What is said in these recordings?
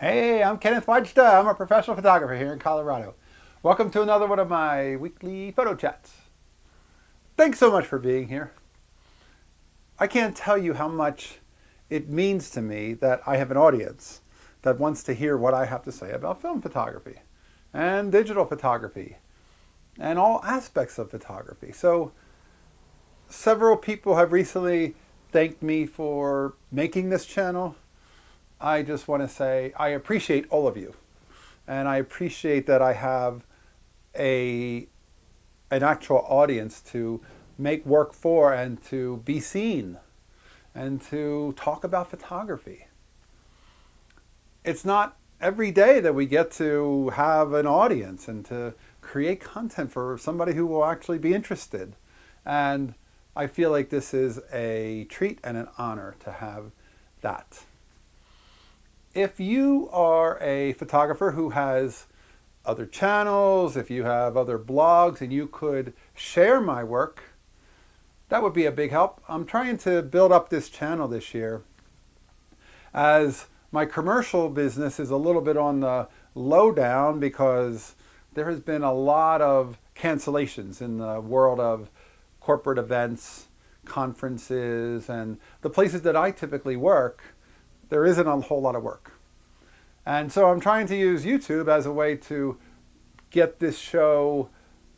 Hey, I'm Kenneth Wajda. I'm a professional photographer here in Colorado. Welcome to another one of my weekly photo chats. Thanks so much for being here. I can't tell you how much it means to me that I have an audience that wants to hear what I have to say about film photography and digital photography and all aspects of photography. So several people have recently thanked me for making this channel. I just want to say I appreciate all of you. And I appreciate that I have an actual audience to make work for and to be seen and to talk about photography. It's not every day that we get to have an audience and to create content for somebody who will actually be interested. And I feel like this is a treat and an honor to have that. If you are a photographer who has other channels, if you have other blogs and you could share my work, that would be a big help. I'm trying to build up this channel this year as my commercial business is a little bit on the low down because there has been a lot of cancellations in the world of corporate events, conferences, and the places that I typically work. There isn't a whole lot of work. And so I'm trying to use YouTube as a way to get this show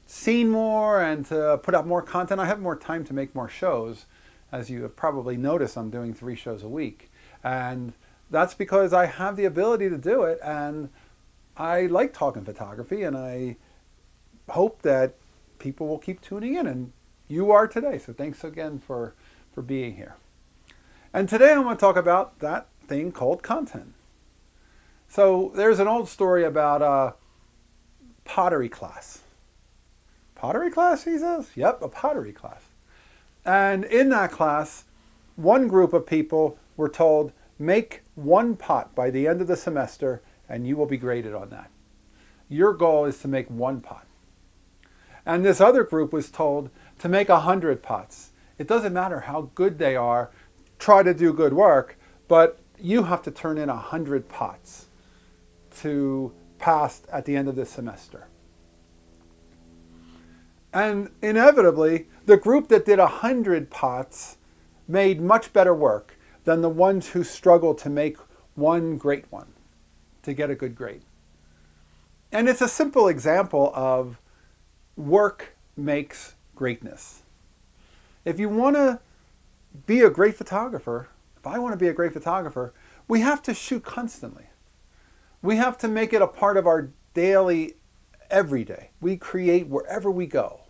seen more and to put out more content. I have more time to make more shows. As you have probably noticed, I'm doing 3 shows a week. And that's because I have the ability to do it, and I like talking photography, and I hope that people will keep tuning in, and you are today. So thanks again for being here. And today I want to talk about that thing called content. So there's an old story about a pottery class. Pottery class, he says? Yep, a pottery class. And in that class, one group of people were told, make 1 pot by the end of the semester and you will be graded on that. Your goal is to make 1 pot. And this other group was told to make 100 pots. It doesn't matter how good they are, try to do good work, but you have to turn in 100 pots to pass at the end of this semester. And inevitably, the group that did 100 pots made much better work than the ones who struggled to make 1 great one to get a good grade. And it's a simple example of work makes greatness. If you want to be a great photographer, if I want to be a great photographer, we have to shoot constantly. We have to make it a part of our daily, every day. We create wherever we go.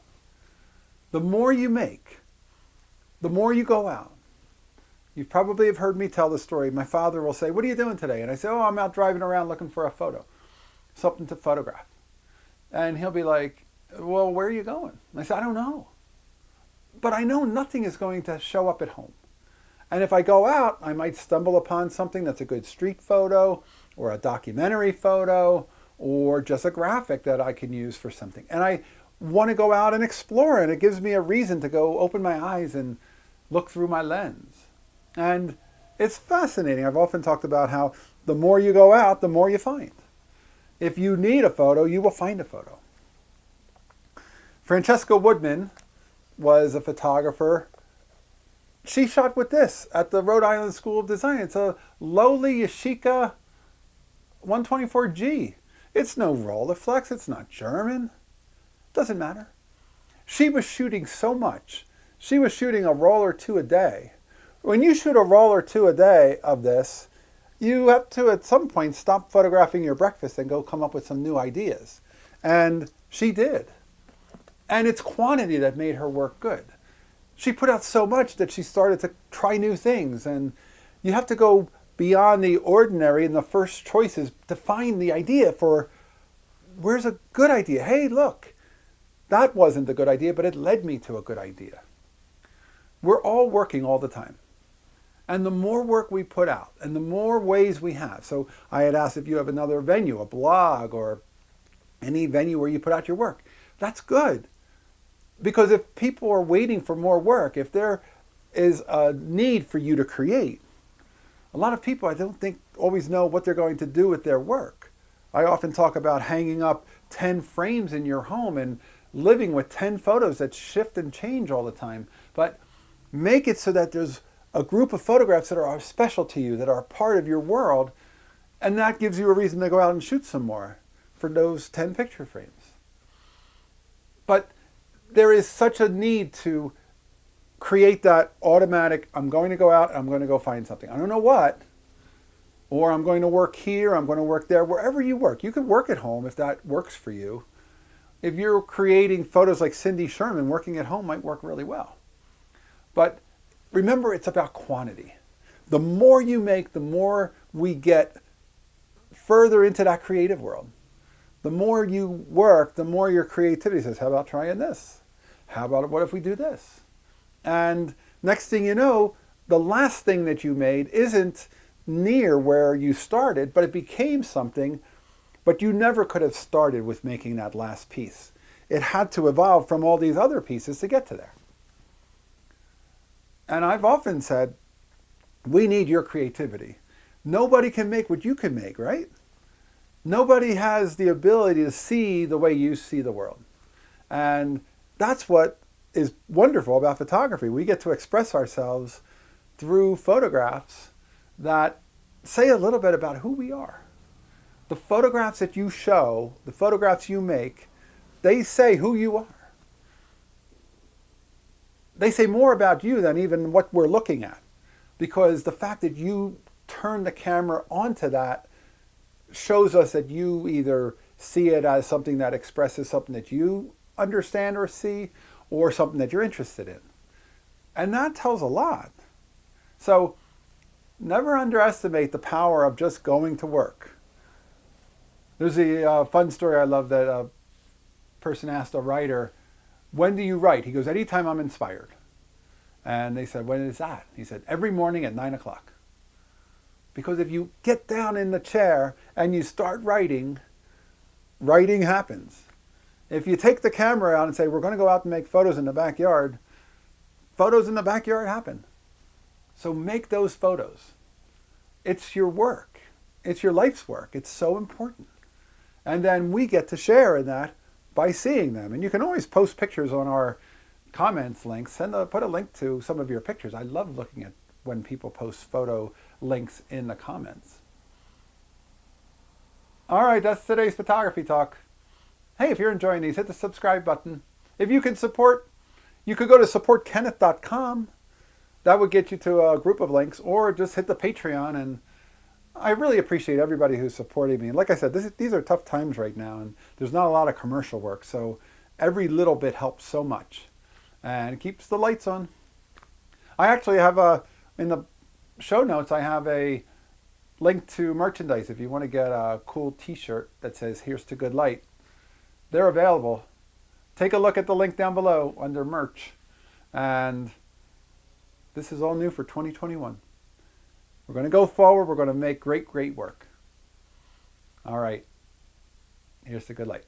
The more you make, the more you go out. You probably have heard me tell the story. My father will say, what are you doing today? And I say, oh, I'm out driving around looking for a photo, something to photograph. And he'll be like, well, where are you going? And I say, I don't know. But I know nothing is going to show up at home. And if I go out, I might stumble upon something that's a good street photo or a documentary photo or just a graphic that I can use for something. And I want to go out and explore, and it gives me a reason to go open my eyes and look through my lens. And it's fascinating. I've often talked about how the more you go out, the more you find. If you need a photo, you will find a photo. Francesca Woodman was a photographer. She shot with this at the Rhode Island School of Design. It's a lowly Yashica 124G. It's no Rolleiflex. It's not German. Doesn't matter. She was shooting so much. She was shooting a roll or 2 a day. When you shoot a roll or 2 a day of this, you have to at some point stop photographing your breakfast and go come up with some new ideas. And she did. And it's quantity that made her work good. She put out so much that she started to try new things. And you have to go beyond the ordinary in the first choices to find the idea for where's a good idea. Hey, look, that wasn't a good idea, but it led me to a good idea. We're all working all the time. And the more work we put out and the more ways we have. So I had asked if you have another venue, a blog or any venue where you put out your work. That's good. Because if people are waiting for more work, if there is a need for you to create, A lot of people, I don't think, always know what they're going to do with their work. I often talk about hanging up 10 frames in your home and living with 10 photos that shift and change all the time. But make it so that there's a group of photographs that are special to you, that are part of your world, and that gives you a reason to go out and shoot some more for those 10 picture frames. But there is such a need to create that automatic, I'm going to go out, I'm going to go find something. I don't know what, or I'm going to work here, I'm going to work there, wherever you work. You can work at home if that works for you. If you're creating photos like Cindy Sherman, working at home might work really well. But remember, it's about quantity. The more you make, the more we get further into that creative world. The more you work, the more your creativity says, how about trying this? How about what if we do this? And next thing you know, the last thing that you made isn't near where you started, but it became something, but you never could have started with making that last piece. It had to evolve from all these other pieces to get to there. And I've often said, we need your creativity. Nobody can make what you can make, right? Nobody has the ability to see the way you see the world. And that's what is wonderful about photography. We get to express ourselves through photographs that say a little bit about who we are. The photographs that you show, the photographs you make, they say who you are. They say more about you than even what we're looking at. Because the fact that you turn the camera onto that shows us that you either see it as something that expresses something that you understand or see, or something that you're interested in. And that tells a lot. So never underestimate the power of just going to work. There's a fun story I love that a person asked a writer, when do you write? He goes, anytime I'm inspired. And they said, when is that? He said, every morning at 9 o'clock. Because if you get down in the chair and you start writing, writing happens. If you take the camera out and say, we're going to go out and make photos in the backyard, photos in the backyard happen. So make those photos. It's your work. It's your life's work. It's so important. And then we get to share in that by seeing them. And you can always post pictures on our comments links. Put a link to some of your pictures. I love looking at when people post photo links in the comments. All right, that's today's photography talk. Hey, if you're enjoying these, hit the subscribe button. If you can support, you could go to supportkenneth.com. That would get you to a group of links, or just hit the Patreon. And I really appreciate everybody who's supporting me. And like I said, these are tough times right now, and there's not a lot of commercial work, so every little bit helps so much. And it keeps the lights on. I actually have in the show notes, I have a link to merchandise. If you want to get a cool t-shirt that says, here's to good light, they're available. Take a look at the link down below under merch. And this is all new for 2021. We're going to go forward. We're going to make great, great work. All right. Here's the good light.